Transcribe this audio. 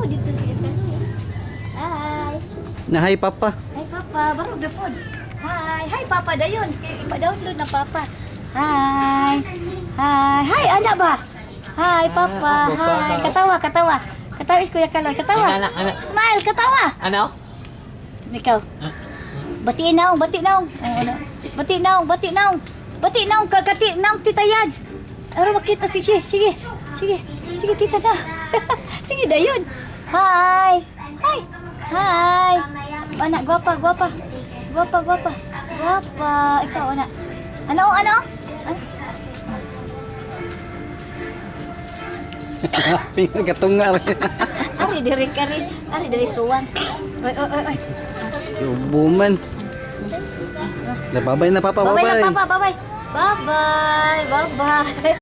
dito siya ka. Hi. Na hi Papa. Hi Papa, barog na po. Hi. Hi Papa dayon. Ipa-download na Papa. Hi. Hi. Hi, ana ba? Hi Papa. Hi. Katawa, katawa. Katawa is Kuya Kaloy. Katawa. Anak. Smile, katawa. Ano? Ikaw. Bati naong, bati naong. Ano? Bati naong, bati naong. Bati naong, kakati naong Tita Yads. Ano makita, sige, sige. Sige, sige Tita na. Sige, dayon. Hi. Hi. Hi. Anak, guwapa, guwapa. Guwapa, guwapa. Guwapa. Ikaw, anak. Ano, ano? Ano? Pingan katunga rin. Ari, diri ka rin. Ari, diri suwan. Oy, oy, oy, oy. Buman. Babay na Papa, Bye-bye babay. na, Papa. Bye-bye. Bye-bye. Bye-bye.